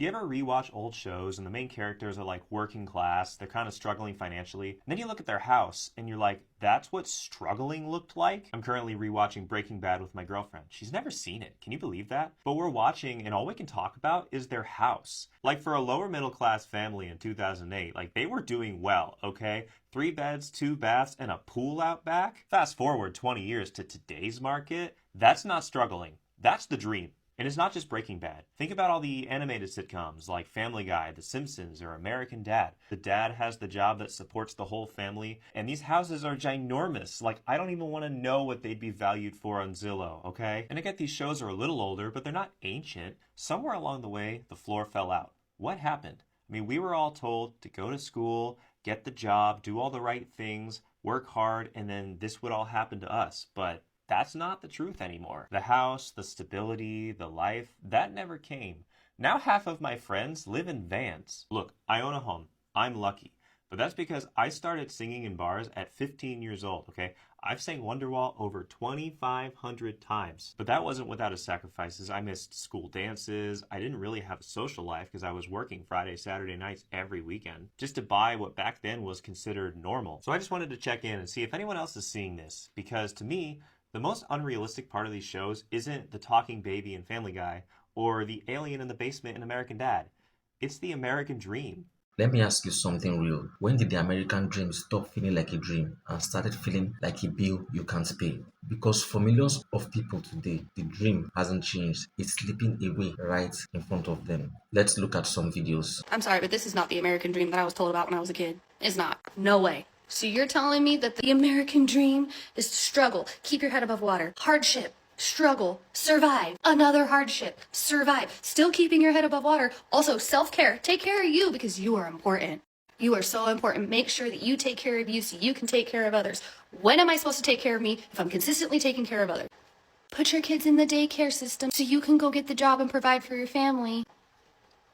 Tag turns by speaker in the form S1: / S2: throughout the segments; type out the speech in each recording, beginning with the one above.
S1: Do you ever rewatch old shows and the main characters are like working class, they're kind of struggling financially, and then you look at their house and you're like, that's what struggling looked like? I'm currently rewatching Breaking Bad with my girlfriend. She's never seen it. Can you believe that? But we're watching and all we can talk about is their house. Like for a lower middle class family in 2008, like they were doing well, okay? 3 beds, 2 baths, and a pool out back. Fast forward 20 years to today's market, that's not struggling. That's the dream. And it's not just Breaking Bad. Think about all the animated sitcoms like Family Guy, The Simpsons, or American Dad. The dad has the job that supports the whole family, and these houses are ginormous. Like, I don't even want to know what they'd be valued for on Zillow, okay? And I get these shows are a little older, but they're not ancient. Somewhere along the way, the floor fell out. What happened? I mean, we were all told to go to school, get the job, do all the right things, work hard, and then this would all happen to us. But that's not the truth anymore. The house, the stability, the life, that never came. Now half of my friends live in vans. Look, I own a home. I'm lucky. But that's because I started singing in bars at 15 years old, okay? I've sang Wonderwall over 2,500 times. But that wasn't without its sacrifices. I missed school dances. I didn't really have a social life because I was working Friday, Saturday nights every weekend just to buy what back then was considered normal. So I just wanted to check in and see if anyone else is seeing this, because to me, the most unrealistic part of these shows isn't the talking baby in Family Guy or the alien in the basement in American Dad. It's the American dream.
S2: Let me ask you something real. When did the American dream stop feeling like a dream and started feeling like a bill you can't pay? Because for millions of people today, the dream hasn't changed. It's slipping away right in front of them. Let's look at some videos.
S3: I'm sorry, but this is not the American dream that I was told about when I was a kid. It's not. No way. So you're telling me that the American dream is to struggle, keep your head above water, hardship, struggle, survive, another hardship, survive, still keeping your head above water, also self-care, take care of you because you are important. You are so important. Make sure that you take care of you so you can take care of others. When am I supposed to take care of me if I'm consistently taking care of others? Put your kids in the daycare system so you can go get the job and provide for your family.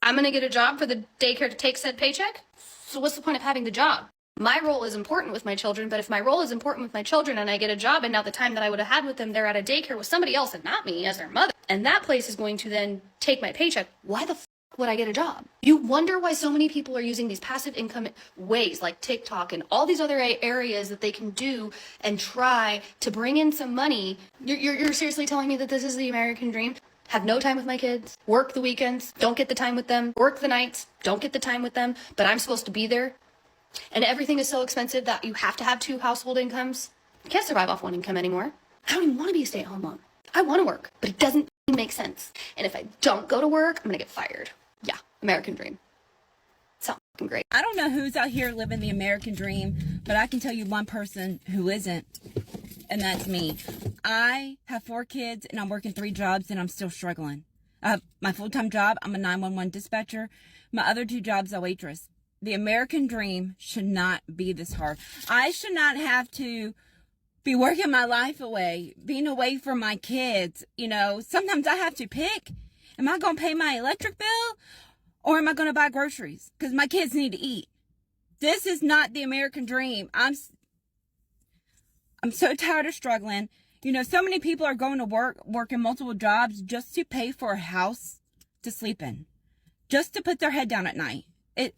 S3: I'm gonna get a job for the daycare to take said paycheck? So what's the point of having the job? My role is important with my children, but if my role is important with my children and I get a job and now the time that I would have had with them, they're at a daycare with somebody else and not me as their mother, and that place is going to then take my paycheck, why the would I get a job? You wonder why so many people are using these passive income ways like TikTok and all these other areas that they can do and try to bring in some money. You're seriously telling me that this is the American dream? Have no time with my kids, work the weekends, don't get the time with them, work the nights, don't get the time with them, but I'm supposed to be there? And everything is so expensive that you have to have 2 household incomes. You can't survive off 1 income anymore. I don't even want to be a stay-at-home mom. I want to work, but it doesn't make sense. And if I don't go to work, I'm going to get fired. Yeah, American dream. Sounds fucking great.
S4: I don't know who's out here living the American dream, but I can tell you one person who isn't, and that's me. I have 4 kids, and I'm working 3 jobs, and I'm still struggling. I have my full-time job. I'm a 911 dispatcher. My other 2 jobs, a waitress. The American dream should not be this hard. I should not have to be working my life away, being away from my kids. You know, sometimes I have to pick. Am I going to pay my electric bill or am I going to buy groceries? Because my kids need to eat. This is not the American dream. I'm so tired of struggling. You know, so many people are going to work, working multiple jobs just to pay for a house to sleep in, just to put their head down at night.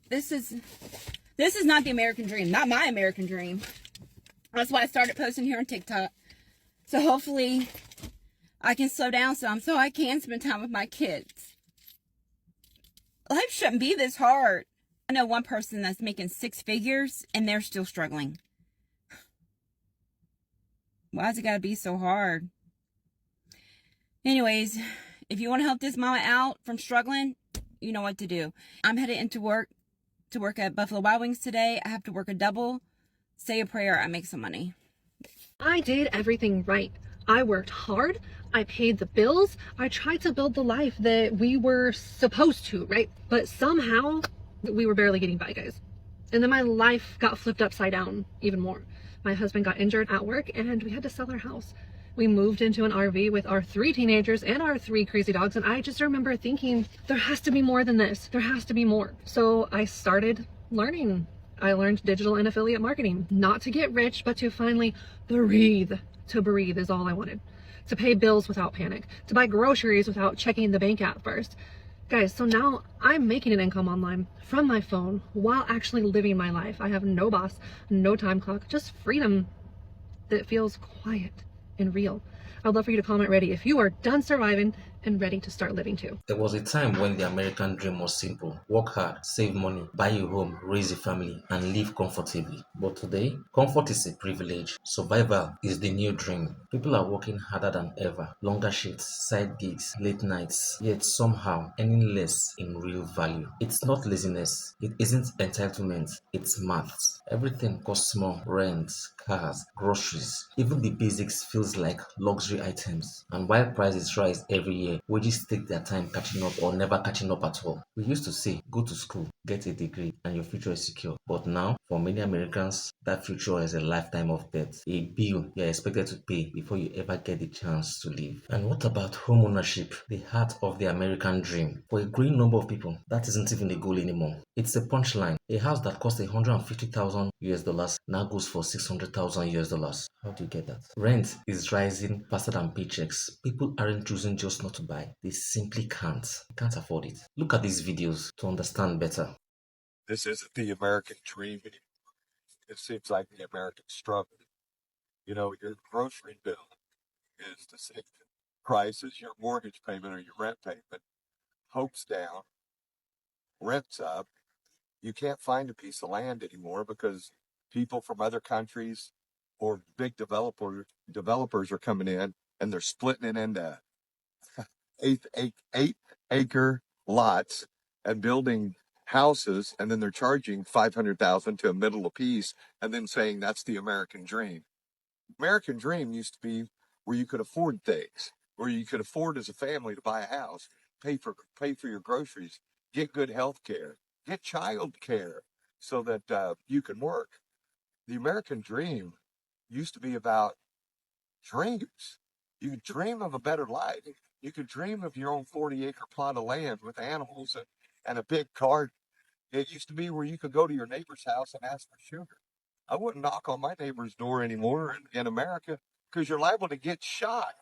S4: This is not the American dream, not my American dream. That's why I started posting here on TikTok. So hopefully I can slow down some so I can spend time with my kids. Life shouldn't be this hard. I know one person that's making 6 figures and they're still struggling. Why's it gotta be so hard? Anyways, if you want to help this mama out from struggling, you know what to do. I'm headed into work at Buffalo Wild Wings today. I have to work a double, say a prayer, I make some money.
S5: I did everything right. I worked hard. I paid the bills. I tried to build the life that we were supposed to, right? But somehow we were barely getting by, guys. And then my life got flipped upside down even more. My husband got injured at work and we had to sell our house. We moved into an RV with our 3 teenagers and our 3 crazy dogs. And I just remember thinking, there has to be more than this. There has to be more. So I started learning. I learned digital and affiliate marketing, not to get rich, but to finally breathe. To breathe is all I wanted. To pay bills without panic. To buy groceries without checking the bank app first. Guys, so now I'm making an income online from my phone while actually living my life. I have no boss, no time clock, just freedom that feels quiet and real. I'd love for you to comment ready if you are done surviving and ready to start living too.
S2: There was a time when the American dream was simple: work hard, save money, buy a home, raise a family, and live comfortably. But today, comfort is a privilege. Survival is the new dream. People are working harder than ever, longer shifts, side gigs, late nights, yet somehow earning less in real value. It's not laziness, it isn't entitlement, it's maths. Everything costs more: rent, cars, groceries. Even the basics feels like luxury items. And while prices rise every year, wages take their time catching up or never catching up at all. We used to say, go to school, get a degree, and your future is secure. But now, for many Americans, that future is a lifetime of debt, a bill you're expected to pay before you ever get the chance to live. And what about homeownership, the heart of the American dream? For a growing number of people, that isn't even a goal anymore. It's a punchline. A house that cost 150,000 US dollars now goes for 600,000 US dollars. How do you get that? Rent is rising faster than paychecks. People aren't choosing just not to buy. They simply can't. They can't afford it. Look at these videos to understand better.
S6: This isn't the American dream anymore. It seems like the American struggle. You know, your grocery bill is the same price as your mortgage payment or your rent payment. Hope's down, rent's up. You can't find a piece of land anymore because people from other countries or big developers are coming in and they're splitting it into eight acre lots and building houses, and then they're charging 500,000 to a middle a piece and then saying that's the American dream. American dream used to be where you could afford things, where you could afford as a family to buy a house, pay for your groceries, get good health care, get child care so that you can work. The American dream used to be about dreams. You could dream of a better life. You could dream of your own 40-acre plot of land with animals and a big garden. It used to be where you could go to your neighbor's house and ask for sugar. I wouldn't knock on my neighbor's door anymore in America because you're liable to get shot.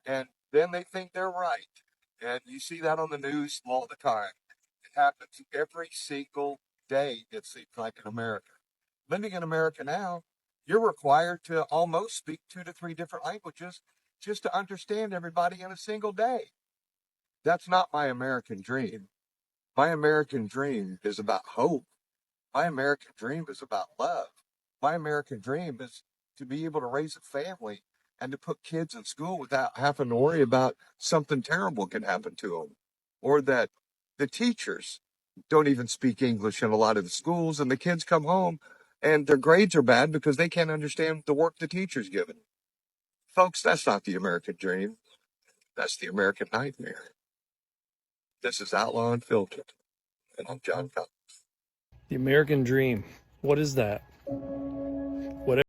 S6: And then they think they're right. And you see that on the news all the time. It happens every single day, it seems like, in America. Living in America now, you're required to almost speak 2 to 3 different languages just to understand everybody in a single day. That's not my American dream. My American dream is about hope. My American dream is about love. My American dream is to be able to raise a family and to put kids in school without having to worry about something terrible can happen to them, or that the teachers don't even speak English in a lot of the schools, and the kids come home and their grades are bad because they can't understand the work the teacher's given. Folks, that's not the American dream. That's the American nightmare. This is Outlaw Unfiltered, and I'm John Collins.
S7: The American dream. What is that? What?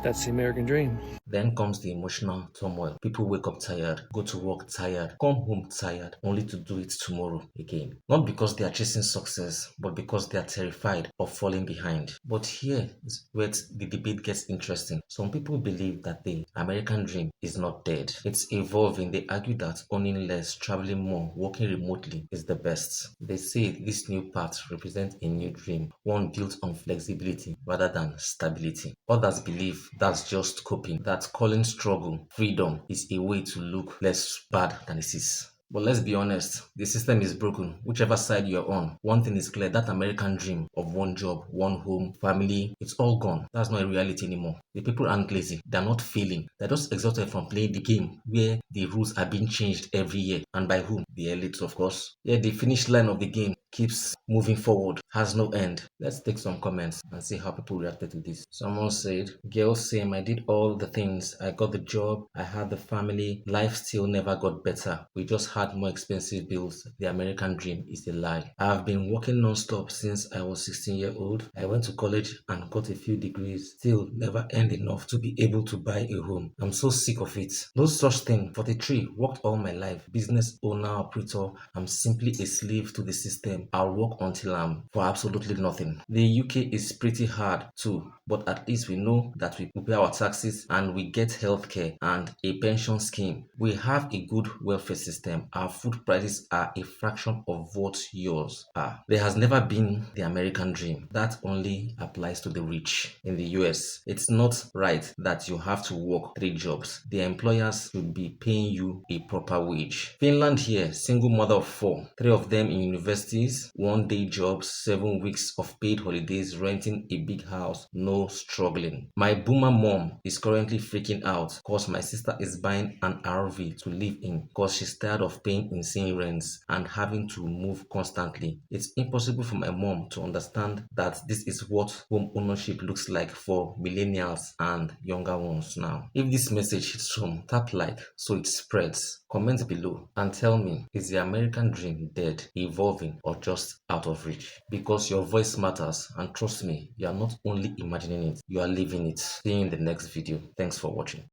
S7: That's the American dream.
S2: Then comes the emotional turmoil. People wake up tired, go to work tired, come home tired, only to do it tomorrow again. Not because they are chasing success, but because they are terrified of falling behind. But here is where the debate gets interesting. Some people believe that the American dream is not dead. It's evolving. They argue that owning less, traveling more, working remotely is the best. They say this new path represents a new dream, one built on flexibility rather than stability. Others believe that's just coping, that calling struggle freedom is a way to look less bad than it is. But let's be honest, the system is broken. Whichever side you're on, one thing is clear, that American dream of one job, one home, family, it's all gone. That's not a reality anymore. The people aren't lazy. They're not failing. They're just exhausted from playing the game where the rules are being changed every year. And by whom? The elites, of course. Yeah, the finish line of the game keeps moving forward, has no end. Let's take some comments and see how people reacted to this. Someone said, girls same, I did all the things. I got the job, I had the family, life still never got better. We just had more expensive bills. The American dream is a lie. I have been working non-stop since I was 16-year-old. I went to college and got a few degrees, still never earned enough to be able to buy a home. I'm so sick of it. No such thing. 43, worked all my life, business owner, operator. I'm simply a slave to the system. I'll work until I'm for absolutely nothing. The UK is pretty hard too, but at least we know that we pay our taxes and we get healthcare and a pension scheme. We have a good welfare system. Our food prices are a fraction of what yours are. There has never been the American dream. That only applies to the rich. In the US, it's not right that you have to work 3 jobs. The employers should be paying you a proper wage. Finland here, single mother of 4, 3 of them in universities, 1-day jobs, 7 weeks of paid holidays, renting a big house, no struggling. My boomer mom is currently freaking out because my sister is buying an RV to live in because she's tired of paying insane rents and having to move constantly. It's impossible for my mom to understand that this is what home ownership looks like for millennials and younger ones now. If this message hits home, tap like so it spreads. Comment below and tell me, is the American dream dead, evolving, or just out of reach? Because your voice matters, and trust me, you are not only imagining it, you are living it. See you in the next video. Thanks for watching.